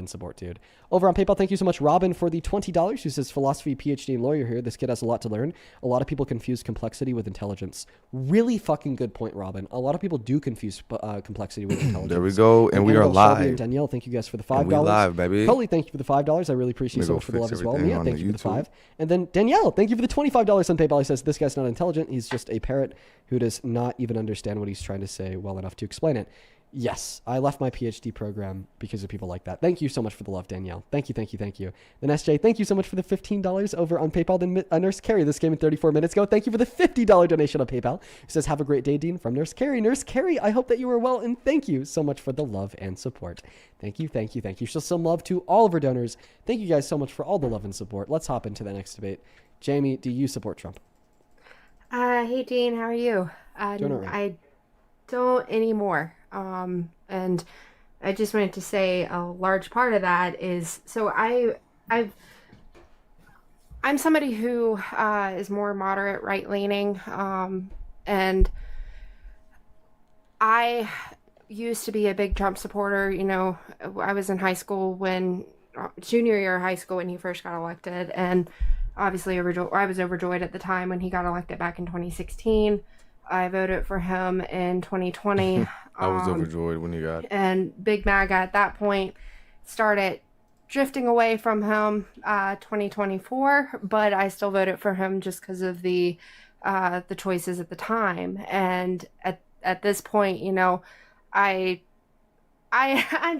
and support, dude. Over on PayPal, thank you so much, Robin, for the $20. Who says, philosophy, PhD, and lawyer here. This kid has a lot to learn. A lot of people confuse complexity with intelligence. Really fucking good point, Robin. A lot of people do confuse complexity with intelligence. There we go, and we are live. Shelby and Danielle, thank you guys for the $5. And we live, baby. Coley, thank you for the $5. I really appreciate so much for the love as well. Mia, thank you for the $5. And then Danielle, thank you for the $25 on PayPal. He says, this guy's not intelligent. He's just a parrot who does not even understand what he's trying to say well enough to explain it. Yes, I left my PhD program because of people like that. Thank you so much for the love, Danielle. Thank you, thank you, thank you. Then SJ, thank you so much for the $15 over on PayPal. Then Nurse Carrie, this came in 34 minutes ago. Thank you for the $50 donation on PayPal. It says, have a great day, Dean, from Nurse Carrie. Nurse Carrie, I hope that you are well, and thank you so much for the love and support. Thank you, thank you, thank you. Show some love to all of our donors. Thank you guys so much for all the love and support. Let's hop into the next debate. Jamie, do you support Trump? Hey, Dean, how are you? Right. I don't anymore. And I just wanted to say a large part of that is, so I'm somebody who is more moderate, right-leaning, and I used to be a big Trump supporter. You know, I was in high school junior year of high school when he first got elected, and obviously I was overjoyed at the time when he got elected back in 2016. I voted for him in 2020. I was overjoyed when he got. And Big MAGA at that point started drifting away from him 2024, but I still voted for him just because of the choices at the time. And at this point, you know, I'm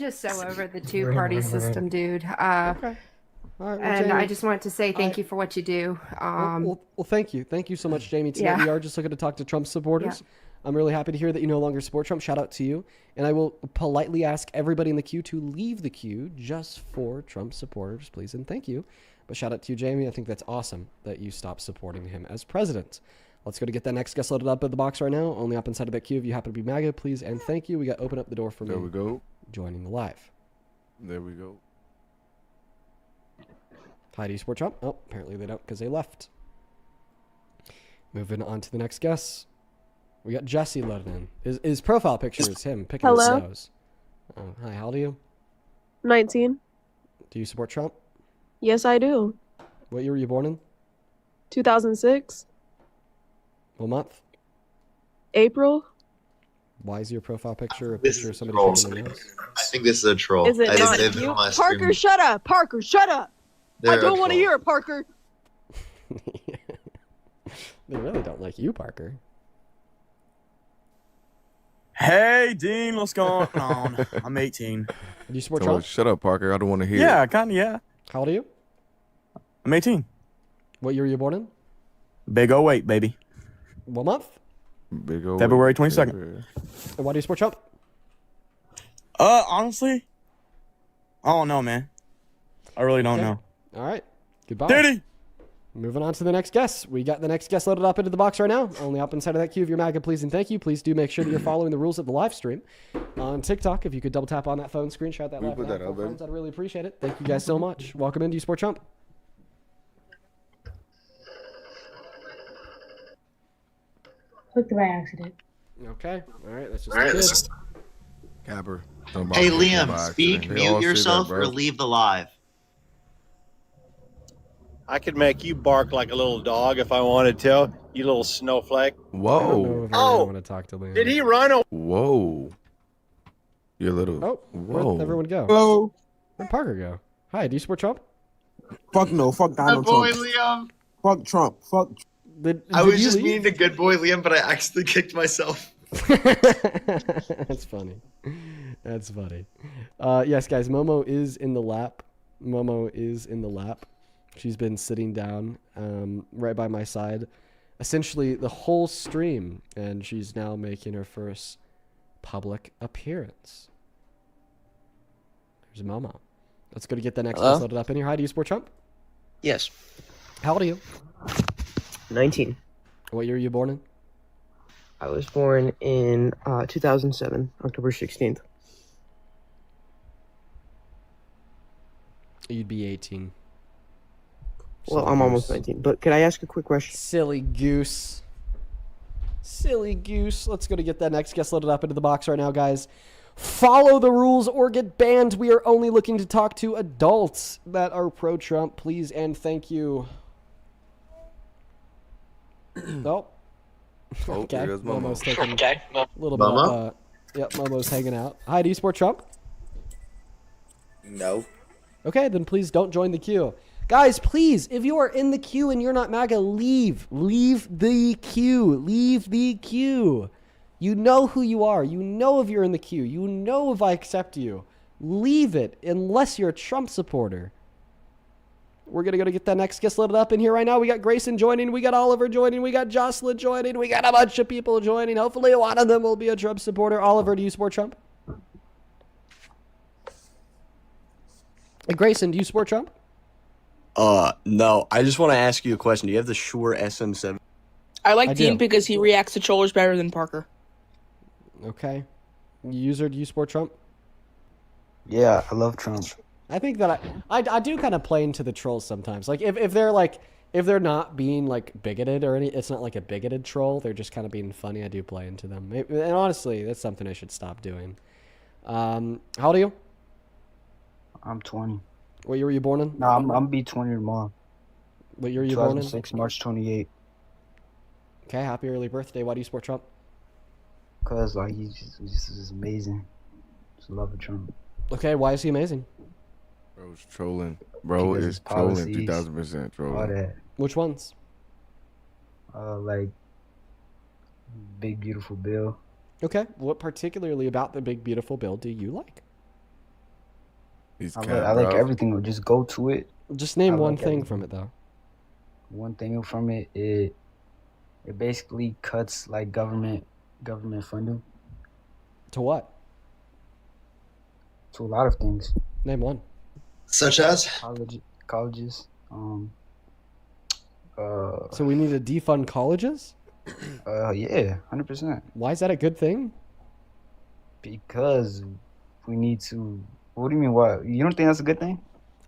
just so over the two-party system, dude. Okay. All right, well, and Jamie, I just wanted to say thank you for what you do. Well, thank you. Thank you so much, Jamie. Tonight we are just looking to talk to Trump supporters. Yeah. I'm really happy to hear that you no longer support Trump. Shout out to you. And I will politely ask everybody in the queue to leave the queue just for Trump supporters, please. And thank you. But shout out to you, Jamie. I think that's awesome that you stopped supporting him as president. Let's go to get that next guest loaded up in the box right now. Only up inside of that queue if you happen to be MAGA, please. And thank you. We got to open up the door for me. There we go. Joining the live. There we go. Hi, do you support Trump? Oh, apparently they don't because they left. Moving on to the next guest. We got Jesse loaded in. His profile picture is him picking his nose. Oh, hi, how old are you? 19. Do you support Trump? Yes, I do. What year were you born in? 2006. What month? April. Why is your profile picture a picture of somebody picking their nose? I think this is a troll. Is it not you? Parker, shut up! Parker, shut up! I don't want to hear it, Parker. They really don't like you, Parker. Hey, Dean, what's going on? I'm 18. Do you support Trump? Shut up, Parker. I don't want to hear Yeah, kind of, yeah. How old are you? I'm 18. What year were you born in? Big 08, baby. What month? Big old February 22nd. And why do you support Trump? Honestly, I don't know, man. I really don't know. All right. Goodbye. Diddy! Moving on to the next guest. We got the next guest loaded up into the box right now. Only up inside of that queue if you're MAGA, please and thank you. Please do make sure that you're following the rules of the live stream. On TikTok, if you could double tap on that phone, screenshot that live. I'd really appreciate it. Thank you guys so much. Welcome in. Do you support Trump? Clicked by accident. Okay. All right. That's just Capper. Hey, Liam, speak, mute yourself, or leave the live. I could make you bark like a little dog if I wanted to, you little snowflake. Whoa. I want to talk to Liam. Did he run? Whoa. You little. Oh, whoa. Where'd everyone go? Hello. Where'd Parker go? Hi, do you support Trump? Fuck no. Fuck Donald Good boy, Trump. Liam. Fuck Trump. Fuck. I was just meaning to good boy Liam, but I accidentally kicked myself. That's funny. That's funny. Yes, guys, Momo is in the lap. Momo is in the lap. She's been sitting down right by my side essentially the whole stream, and she's now making her first public appearance. There's Momo. Let's go to get the next one loaded up in here. Hi, do you support Trump? Yes. How old are you? 19. What year were you born in? I was born in 2007, October 16th. You'd be 18. Well, I'm almost 19, but could I ask a quick question? Silly goose. Silly goose. Let's go to get that next guest loaded up into the box right now, guys. Follow the rules or get banned. We are only looking to talk to adults that are pro-Trump. Please and thank you. Oh. Okay. There's Momo. Momo's taking a little Momo? bit of, Momo's hanging out. Hi, do you support Trump? No. Okay, then please don't join the queue. Guys, please, if you are in the queue and you're not MAGA, leave. Leave the queue. Leave the queue. You know who you are. You know if you're in the queue. You know if I accept you. Leave it unless you're a Trump supporter. We're going to go to get that next guest loaded up in here right now. We got Grayson joining. We got Oliver joining. We got Jocelyn joining. We got a bunch of people joining. Hopefully one of them will be a Trump supporter. Oliver, do you support Trump? Hey, Grayson, do you support Trump? No. I just want to ask you a question. Do you have the Shure SM7? I like Dean because he reacts to trollers better than Parker. Okay. User, do you support Trump? Yeah, I love Trump. I think that I do kind of play into the trolls sometimes. Like if they're not being like bigoted or it's not like a bigoted troll. They're just kind of being funny. I do play into them. And honestly, that's something I should stop doing. How old are you? I'm 20. What year were you born in? No, I'm be 20 tomorrow. What year were you born in? 2006, March 28. Okay, happy early birthday. Why do you support Trump? Cause like he's just amazing. Just love Trump. Okay, why is he amazing? Bro's trolling. Bro Because is his trolling. policies, 2000% All trolling. that. Which ones? Like big beautiful bill. Okay, what particularly about the big beautiful bill do you like? He's I like everything. Just go to it. Just name I one like thing everything. from it though. One thing from it, it basically cuts like government funding To what? to a lot of things. Name one. Such as? Colleges. So we need to defund colleges? Yeah, 100%. Why is that a good thing? Because we need to. What do you mean? What? You don't think that's a good thing?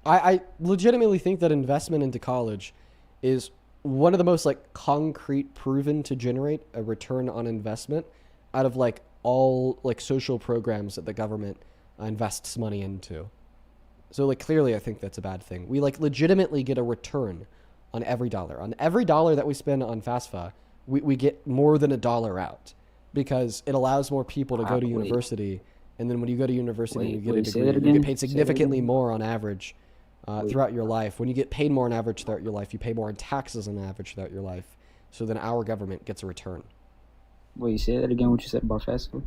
I legitimately think that investment into college is one of the most like concrete proven to generate a return on investment out of like all like social programs that the government invests money into. So like clearly I think that's a bad thing. We like legitimately get a return on every dollar. On every dollar that we spend on FAFSA, we get more than $1 out because it allows more people to go to university. And then when you go to university and you get a degree, you get paid significantly more on average throughout your life. When you get paid more on average throughout your life, you pay more in taxes on average throughout your life. So then our government gets a return. Wait, say that again, what you said about FAFSA?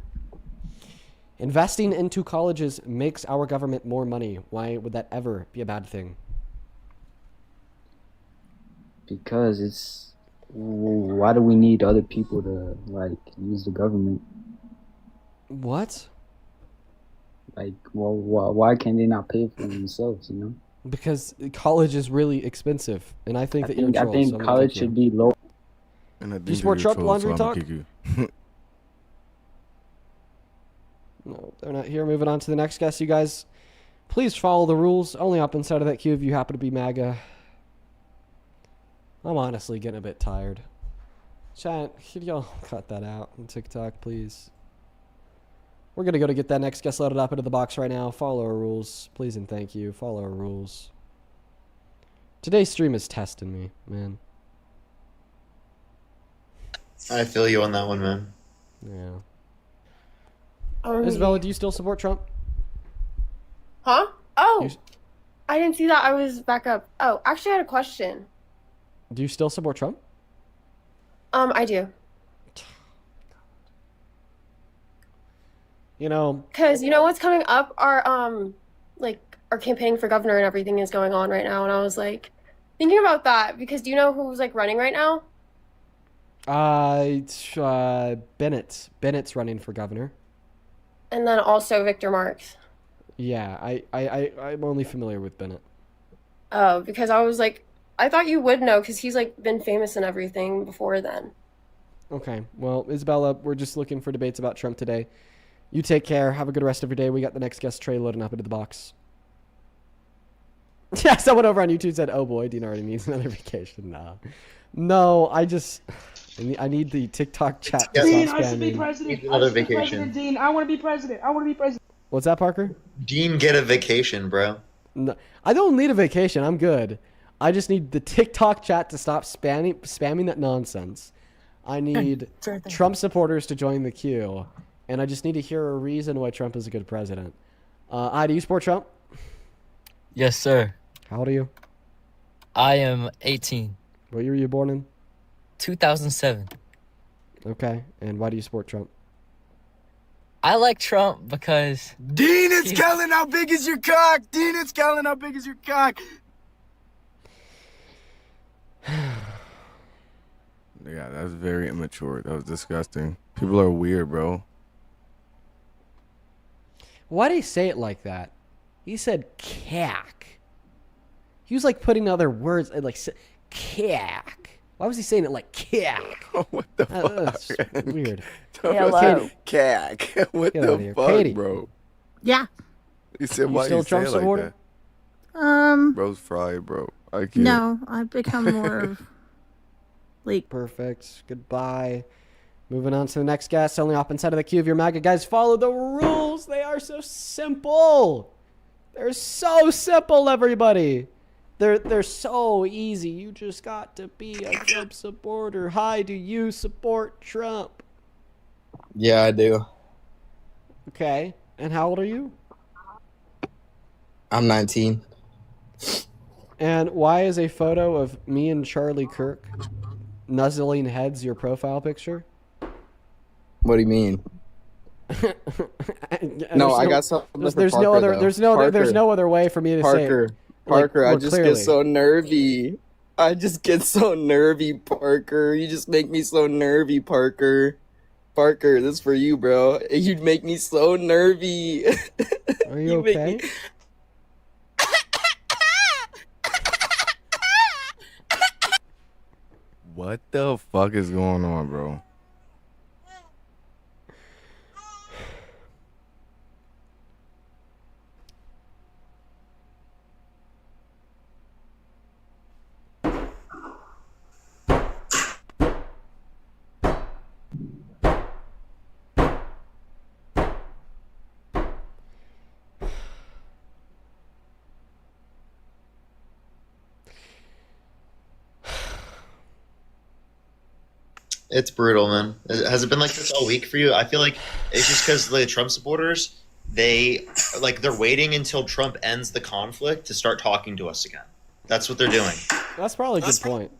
Investing into colleges makes our government more money. Why would that ever be a bad thing? Because it's... Why do we need other people to, like, use the government? What? Like, well, why can't they not pay for themselves, you know? Because college is really expensive. And I think that you're a troll. I think college should be low. And I Do you support Trump laundry talk? You. No, they're not here. Moving on to the next guest, you guys. Please follow the rules. Only up inside of that queue if you happen to be MAGA. I'm honestly getting a bit tired. Chat, could y'all cut that out on TikTok, please? We're going to go to get that next guest loaded up into the box right now. Follow our rules. Please and thank you. Follow our rules. Today's stream is testing me, man. I feel you on that one, man. Yeah. Isabella, do you still support Trump? Huh? Oh, You- I didn't see that. I was back up. Oh, actually, I had a question. Do you still support Trump? I do. You know, Cause you know what's coming up? Our our campaigning for governor and everything is going on right now, and I was like thinking about that because do you know who's like running right now? Bennett. Bennett's running for governor. And then also Victor Marx. Yeah, I'm only familiar with Bennett. Oh, because I was like, I thought you would know because he's like been famous and everything before then. Okay, well, Isabella, we're just looking for debates about Trump today. You take care. Have a good rest of your day. We got the next guest tray loading up into the box. Yeah, someone over on YouTube said, oh boy, Dean already needs another vacation. Nah. No, I just... I need the TikTok chat to Yeah. stop Dean, I should be spamming. president. Another I should be vacation. president, Dean. I want to be president. I want to be president. What's that, Parker? Dean, get a vacation, bro. No, I don't need a vacation. I'm good. I just need the TikTok chat to stop spamming that nonsense. I need Trump supporters to join the queue, and I just need to hear a reason why Trump is a good president. Do you support Trump? Yes, sir. How old are you? I am 18. What year were you born in? 2007. Okay, and why do you support Trump? I like Trump because Dean, it's Kellen. How big is your cock? Dean, it's Kellen. How big is your cock? Yeah, that's very immature. That was disgusting. People are weird, bro. Why did he say it like that? He said cack. He was like putting other words like cack. Why was he saying it like cack? What the fuck? That's weird. Hello. Cack. What Get out of the here. fuck, Katie. bro? Yeah. He said, You why still you a Trump say it like supporter? that? Bro's fried, bro. I can't. No, I've become more of like Perfect. Goodbye. Moving on to the next guest. Only off inside of the queue of your MAGA guys. Follow the rules. They are so simple. They're so simple, everybody. They're so easy. You just got to be a Trump supporter. Hi, do you support Trump? Yeah, I do. Okay. And how old are you? I'm 19. And why is a photo of me and Charlie Kirk nuzzling heads your profile picture? What do you mean? No, I got something. There's no other. There's no other way for me to say it. Parker, Like, I just clearly. get so nervy. I just get so nervy, Parker. You just make me so nervy, Parker. Parker, this is for you, bro. You'd make me so nervy. Are you make okay? me- What the fuck is going on, bro? It's brutal, man. Has it been like this all week for you? I feel like it's just because the Trump supporters, they're waiting until Trump ends the conflict to start talking to us again. That's what they're doing. That's probably a good point.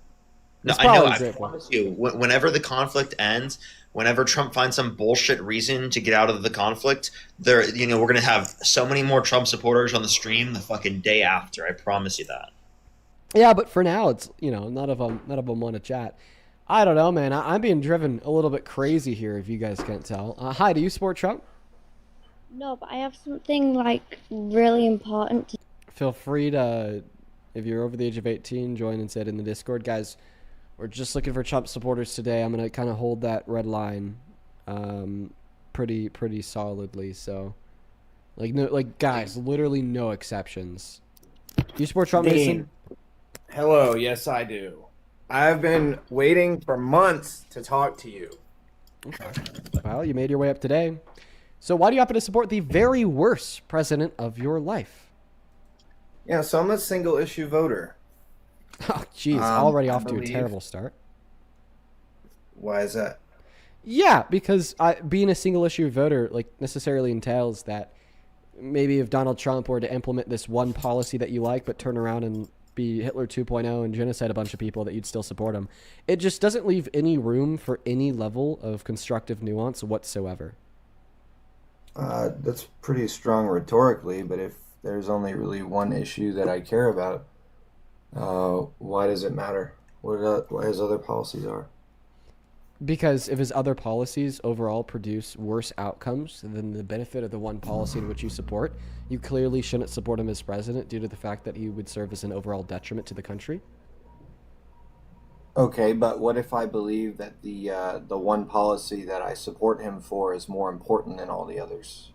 No, That's I know. probably a I great promise you, whenever the conflict ends, whenever Trump finds some bullshit reason to get out of the conflict, we're gonna have so many more Trump supporters on the stream the fucking day after. I promise you that. Yeah, but for now, it's none of them want to chat. I don't know, man. I'm being driven a little bit crazy here, if you guys can't tell. Hi, do you support Trump? No, but I have something like really important to. Feel free to, if you're over the age of 18, join and sit in the Discord, guys. We're just looking for Trump supporters today. I'm gonna kind of hold that red line, pretty solidly. So, guys, literally no exceptions. Do you support Trump, Mason? Hello, yes I do. I've been waiting for months to talk to you. Okay. Well, you made your way up today. So why do you happen to support the very worst president of your life? Yeah, so I'm a single issue voter. Oh, jeez, already off to a terrible start. Why is that? Yeah, because being a single issue voter necessarily entails that maybe if Donald Trump were to implement this one policy that you like, but turn around and be Hitler 2.0 and genocide a bunch of people, that you'd still support him. It just doesn't leave any room for any level of constructive nuance whatsoever. That's pretty strong rhetorically, but if there's only really one issue that I care about, why does it matter what his other policies are? Because if his other policies overall produce worse outcomes than the benefit of the one policy in which you support, you clearly shouldn't support him as president due to the fact that he would serve as an overall detriment to the country. Okay, but what if I believe that the one policy that I support him for is more important than all the others?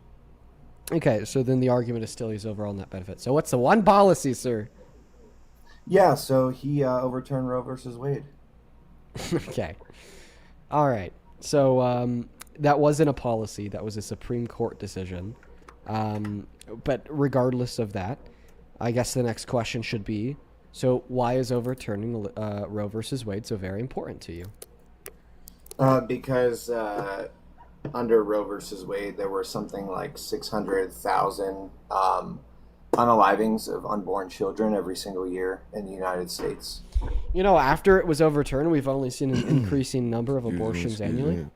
Okay, so then the argument is still his overall net benefit. So what's the one policy, sir? Yeah, so he overturned Roe versus Wade. Okay. All right. So that wasn't a policy. That was a Supreme Court decision. But regardless of that, I guess the next question should be, so why is overturning Roe versus Wade so very important to you? Because under Roe versus Wade, there were something like 600,000 unalivings of unborn children every single year in the United States. You know, after it was overturned, we've only seen an increasing number of abortions annually.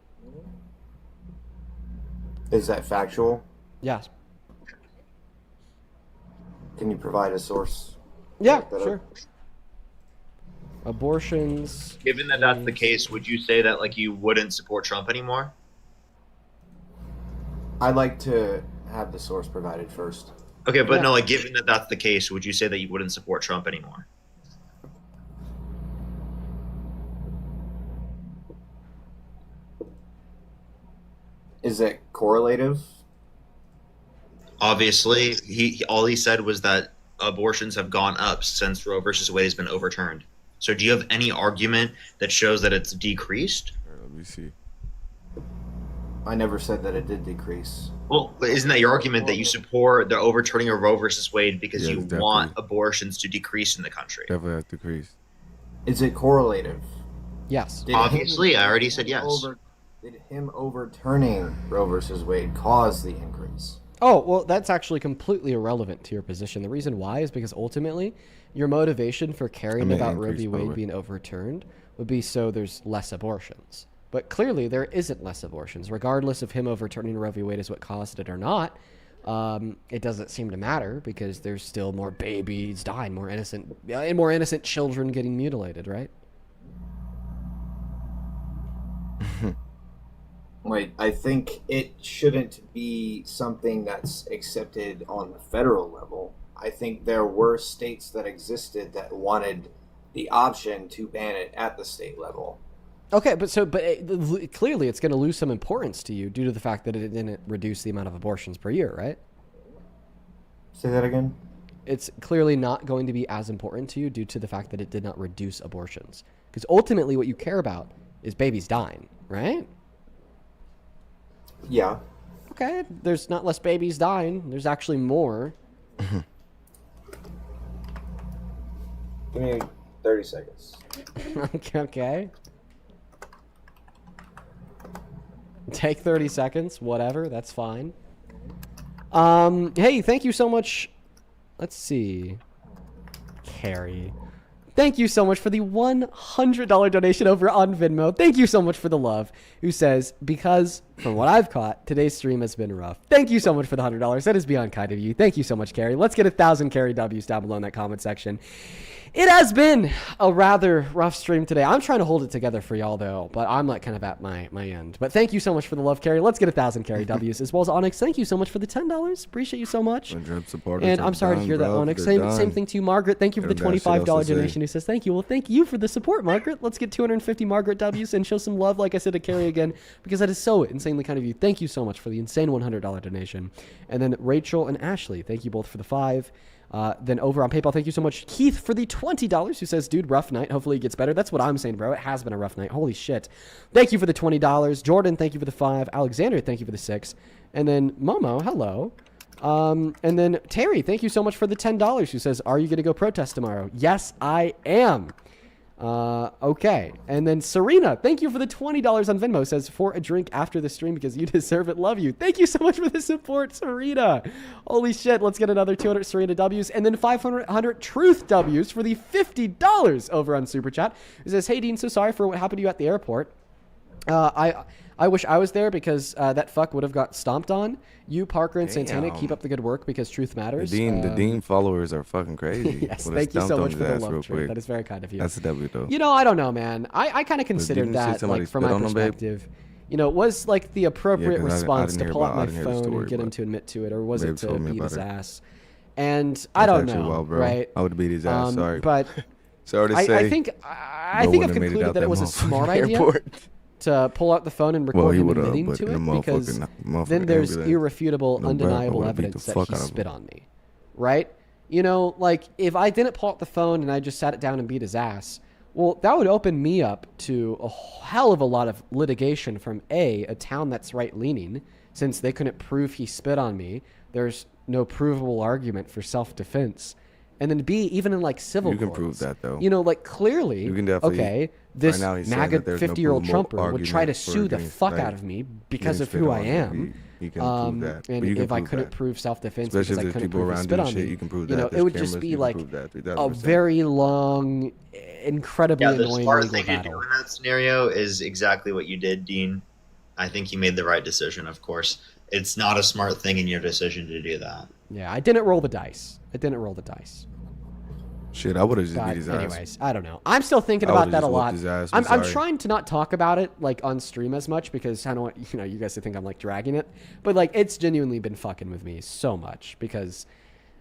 Is that factual? Yes. Can you provide a source? Yeah, sure. Abortions. Given that that's the case, would you say that like you wouldn't support Trump anymore? I'd like to have the source provided first. Okay, but no, like given that that's the case, would you say that you wouldn't support Trump anymore? Is it correlative? Obviously, all he said was that abortions have gone up since Roe versus Wade has been overturned. So do you have any argument that shows that it's decreased? Let me see. I never said that it did decrease. Well, isn't that your argument that you support the overturning of Roe versus Wade because you want abortions to decrease in the country? Definitely have decreased. Is it correlative? Yes. Obviously, I already said yes. Did him overturning Roe versus Wade cause the increase? Oh, well, that's actually completely irrelevant to your position. The reason why is because ultimately your motivation for caring about Roe v. Wade being overturned would be so there's less abortions. But clearly there isn't less abortions. Regardless of him overturning Roe v. Wade is what caused it or not, it doesn't seem to matter because there's still more babies dying, more innocent children getting mutilated, right? Wait, I think it shouldn't be something that's accepted on the federal level. I think there were states that existed that wanted the option to ban it at the state level. Okay, but clearly it's going to lose some importance to you due to the fact that it didn't reduce the amount of abortions per year, right? Say that again? It's clearly not going to be as important to you due to the fact that it did not reduce abortions. Because ultimately what you care about is babies dying, right? Yeah. Okay, there's not less babies dying. There's actually more. Give me 30 seconds. Okay. Take 30 seconds, whatever, that's fine. Hey, thank you so much. Let's see. Carrie. Thank you so much for the $100 donation over on Venmo. Thank you so much for the love. Who says, because from what I've caught, today's stream has been rough. Thank you so much for the $100. That is beyond kind of you. Thank you so much, Carrie. Let's get 1,000 Carrie W's down below in that comment section. It has been a rather rough stream today. I'm trying to hold it together for y'all, though, but I'm like kind of at my end. But thank you so much for the love, Carrie. Let's get 1,000 Carrie W's, as well as Onyx. Thank you so much for the $10. Appreciate you so much. And I'm sorry to hear that, Onyx. Same thing to you, Margaret. Thank you for the $25 donation. Who says thank you? Well, thank you for the support, Margaret. Let's get 250 Margaret W's and show some love, like I said, to Carrie again, because that is so insanely kind of you. Thank you so much for the insane $100 donation. And then Rachel and Ashley, thank you both for the 5. Then over on PayPal, thank you so much, Keith, for the $20, who says, dude, rough night. Hopefully it gets better. That's what I'm saying, bro. It has been a rough night. Holy shit. Thank you for the $20. Jordan, thank you for the 5. Alexander, thank you for the 6. And then Momo, hello. And then Terry, thank you so much for the $10, who says, are you going to go protest tomorrow? Yes, I am. Okay. And then Serena, thank you for the $20 on Venmo, says, for a drink after the stream because you deserve it. Love you. Thank you so much for the support, Serena. Holy shit. Let's get another 200 Serena W's and then 500 Truth W's for the $50 over on Super Chat. It says, hey, Dean, so sorry for what happened to you at the airport. I wish I was there because that fuck would have got stomped on. You, Parker, and Santana, keep up the good work because truth matters. The Dean followers are fucking crazy. Yes, thank you so much for the love, Truth. That is very kind of you. That's a W, though. You know, I don't know, man. I kind of considered that, like, from my perspective, you know, was like the appropriate response to pull out my phone and get him to admit to it, or was it to beat his ass? And I don't know, right? I would beat his ass. Sorry, but sorry to say. I think I've concluded that it was a smart idea to pull out the phone and record him admitting to it, because then there's irrefutable, undeniable evidence that he spit on me, right? You know, like, if I didn't pull out the phone and I just sat it down and beat his ass, Well, that would open me up to a hell of a lot of litigation from a town that's right-leaning, since they couldn't prove he spit on me. There's no provable argument for self-defense. And then B, even in like civil You can courts, prove that though. you know, like clearly, You can definitely. okay, this right now he's saying that MAGA there's no 50-year-old provable Trumper would try to argument for sue the against, fuck like, out of me because getting of spit who on. I am. He can prove that. But And you can if I prove couldn't that. prove self-defense Especially because I if there's couldn't people prove he around spit doing on shit, me, you can prove you that. know, There's it would just cameras, be you can like prove that, a 3000%. very long, incredibly Yeah, the annoying smart legal thing to do battle. in that scenario is exactly what you did, Dean. I think you made the right decision, of course. It's not a smart thing in your decision to do that. Yeah, I didn't roll the dice. Shit, I would have just But beat his ass. anyways, I don't know. I'm still thinking I about would've that a just lot. whooped his ass. I'm Sorry. trying to not talk about it like on stream as much because I don't want you guys to think I'm like dragging it. But like it's genuinely been fucking with me so much because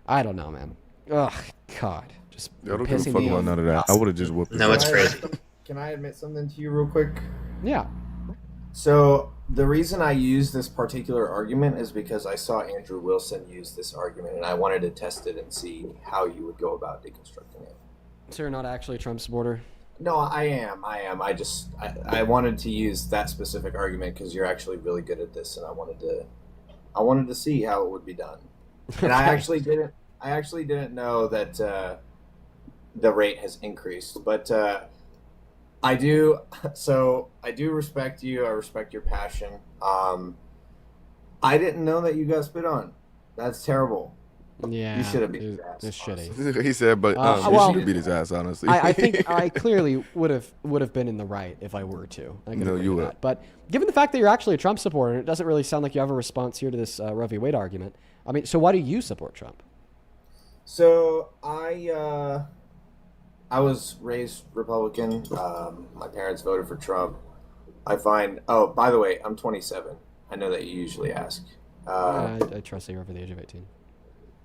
I don't know, man. Ugh, God, just I don't give a pissing fuck me about off. none of that. I would have just whooped his No, ass. it's crazy. Can I admit something to you real quick? Yeah. So the reason I use this particular argument is because I saw Andrew Wilson use this argument, and I wanted to test it and see how you would go about deconstructing it. So you're not actually a Trump supporter? No, I am. I wanted to use that specific argument because you're actually really good at this, and I wanted to see how it would be done. And I actually didn't know that the rate has increased, but I do. So I do respect you. I respect your passion. I didn't know that you got spit on. That's terrible. Yeah, you should have beat his ass. It's shitty. He said, but well, you should beat his ass, honestly. I think I clearly would have been in the right if I were to. I can No, agree you with would. that. But given the fact that you're actually a Trump supporter, and it doesn't really sound like you have a response here to this Roe v. Wade argument. I mean, so why do you support Trump? So I was raised Republican. My parents voted for Trump. I find. Oh, by the way, I'm 27. I know that you usually ask. I trust that you're over the age of 18.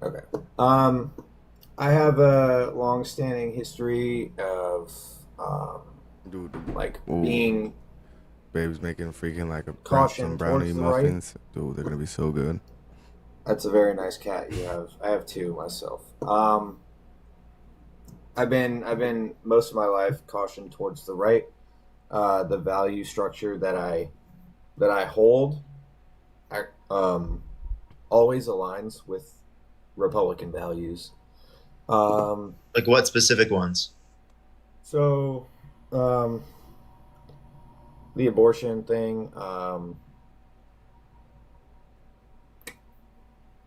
Okay. I have a long-standing history of like Ooh. being Babe's making freaking like a caution some brownie towards the right. muffins. Dude, they're gonna be so good. That's a very nice cat you have. I have two myself. I've been most of my life cautioned towards the right. The value structure that I hold always aligns with Republican values. Like what specific ones? So, the abortion thing,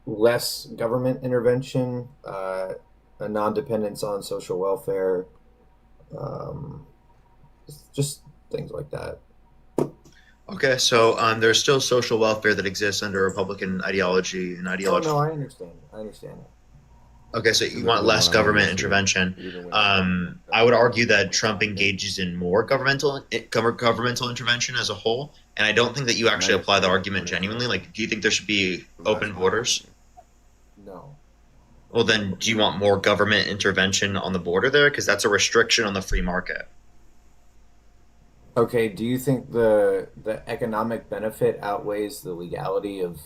less government intervention, a non-dependence on social welfare, just things like that. Okay, so there's still social welfare that exists under Republican ideology and ideology. Oh, no, I understand it. Okay, so you want less government intervention. I would argue that Trump engages in more governmental intervention as a whole, and I don't think that you actually apply the argument genuinely. Like, do you think there should be open borders? No. Well, then, do you want more government intervention on the border there? Because that's a restriction on the free market. Okay, do you think the economic benefit outweighs the legality of...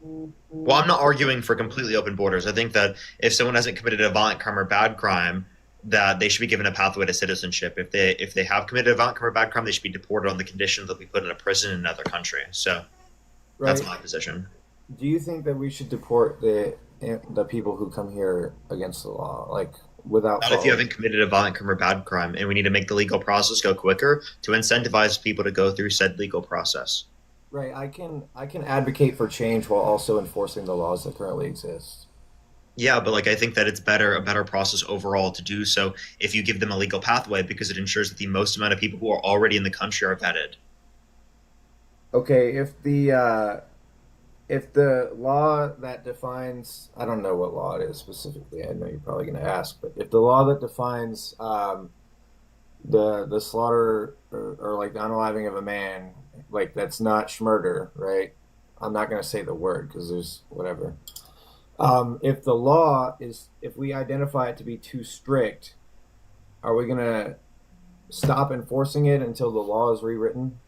Well, I'm not arguing for completely open borders. I think that if someone hasn't committed a violent crime or bad crime, that they should be given a pathway to citizenship. If they have committed a violent crime or bad crime, they should be deported on the condition they'll be put in a prison in another country. So that's my position. Do you think that we should deport the people who come here against the law, like without? Not if you haven't committed a violent crime or bad crime, and we need to make the legal process go quicker to incentivize people to go through said legal process. Right, I can advocate for change while also enforcing the laws that currently exist. Yeah, but like I think that it's a better process overall to do so if you give them a legal pathway, because it ensures that the most amount of people who are already in the country are vetted. Okay, if the law that defines, I don't know what law it is specifically. I know you're probably going to ask, but if the law that defines the slaughter or like the unaliving of a man, like that's not schmurder, right? I'm not going to say the word because there's whatever. If the law is, if we identify it to be too strict, are we going to stop enforcing it until the law is rewritten?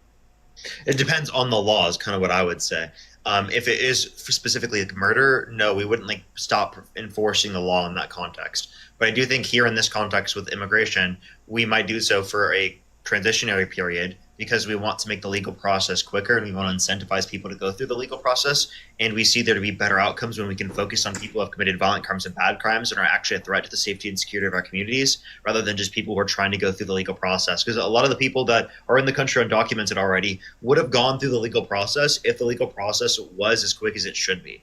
It depends on the law, is kind of what I would say. If it is for specifically like murder, no, we wouldn't like stop enforcing the law in that context. But I do think here in this context with immigration, we might do so for a transitionary period because we want to make the legal process quicker and we want to incentivize people to go through the legal process. And we see there to be better outcomes when we can focus on people who have committed violent crimes and bad crimes and are actually a threat to the safety and security of our communities, rather than just people who are trying to go through the legal process. Because a lot of the people that are in the country undocumented already would have gone through the legal process if the legal process was as quick as it should be.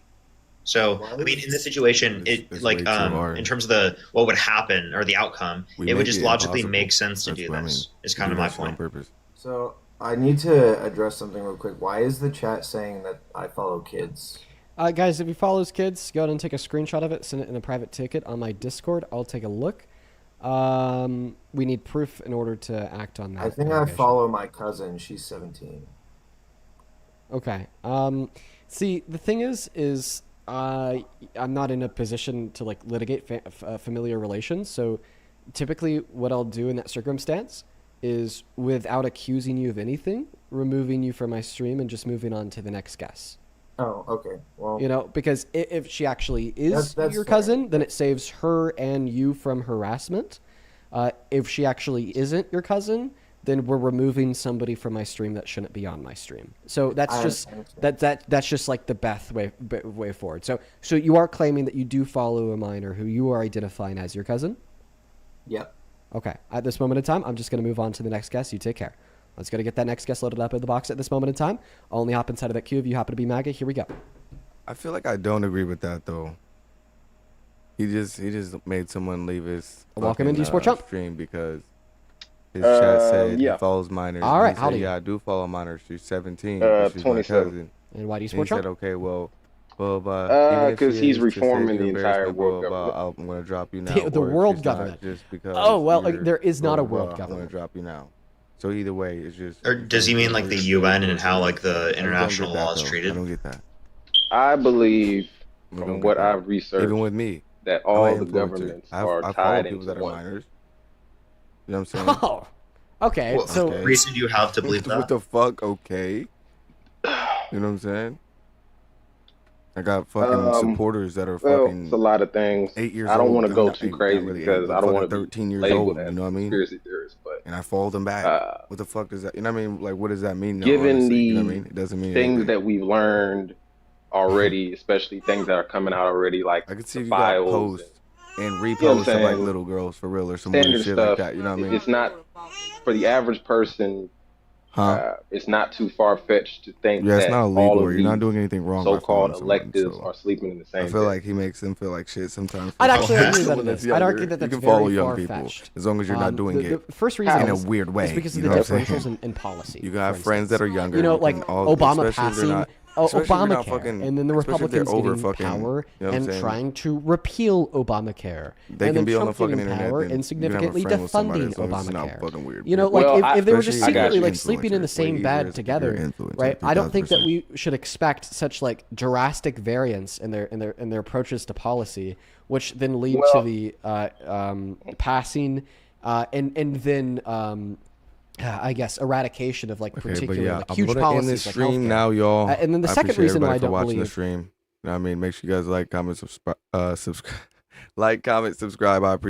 So, I mean, in this situation, it's like in terms of the what would happen or the outcome, it would just logically make sense to do this. Is kind of my point. So I need to address something real quick. Why is the chat saying that I follow kids? Guys, if you follow his kids, go ahead and take a screenshot of it, send it in a private ticket on my Discord. I'll take a look. We need proof in order to act on that. I think I follow my cousin. She's 17. Okay. See, the thing is I'm not in a position to like litigate familiar relations. So typically what I'll do in that circumstance is, without accusing you of anything, removing you from my stream and just moving on to the next guest. Oh, okay. Well, you know, because if she actually is that's your fair. cousin, then it saves her and you from harassment. If she actually isn't your cousin, then we're removing somebody from my stream that shouldn't be on my stream. So that's just that's just like the best way forward. So you are claiming that you do follow a minor who you are identifying as your cousin? Yep. Okay. At this moment in time, I'm just going to move on to the next guest. You take care. Let's go to get that next guest loaded up in the box at this moment in time. I'll only hop inside of that queue if you happen to be MAGA. Here we go. I feel like I don't agree with that though. He just made someone leave his welcome into Sport Trump stream because his chat said he follows minors. All right, how do you? Yeah, I do follow minors. She's 17. She's 27. my cousin. And why do you support Trump? He said, okay, well, because he's reforming the entire world government. I'm going to drop you now. The world government. Just because there is not a world government. I'm going to drop you now. So either way, it's just. Or does he mean like the UN and how like the international law is treated? I don't get that. I believe, from what I've researched, even with me, that all the governments are tied into that are one. minors. You know what I'm saying? Oh, okay. Well, so reason do you have to believe that? What the fuck? Okay. You know what I'm saying? I got fucking supporters that are fucking. It's a lot of things. 8 years I don't old. want to go too crazy because I don't want to be 13 years labeled old. as You know what I mean? conspiracy theorist, but and I follow them back. What the fuck does that? You know what I mean? Like, what does that mean? No, given honestly, the you know what I mean? It doesn't mean things anything. that we've learned already, especially things that are coming out already, like I could see the you got files posts and reposts you know what I'm of like saying? little girls for real or some weird Standard shit stuff. like that. You know what I mean? It's not for the average person. It's not too far fetched to think Yeah, that it's not all illegal. of You're not these doing anything wrong. by so-called following someone, electives so are sleeping in the same I feel bed. like he makes them feel like shit sometimes. I'd actually agree that Someone it that's is. I'd younger. argue that that's You can follow very young people far-fetched. as long as you're not doing the it first reason in a is- weird way. is because of you the know what I'm differentials saying? in policy. You got for friends that are younger. You know, you like can all- Obama especially if they're passing not- especially if you're not Obamacare, fucking- and then the especially if they're Republicans over getting fucking- power you know what I'm and saying? trying to repeal Obamacare. They and can then be on Trump the fucking getting internet power and and you can have a significantly friend with somebody defunding as long as it's not Obamacare. fucking weird, You know, bro. like if they were just Especially secretly if like you're sleeping in the influencers, same way bed easier together, if you're influencer, right? I don't think that 1000%. we should expect such like drastic variance in their approaches to policy, which then lead to the passing and then I guess eradication of like particular like, huge I'm policies in this like stream healthcare. now, y'all. And then the I second appreciate reason why I everybody for don't watching the believe stream. You know what I mean? Make sure you guys like, comment, subscribe, like, comment, subscribe. I appreciate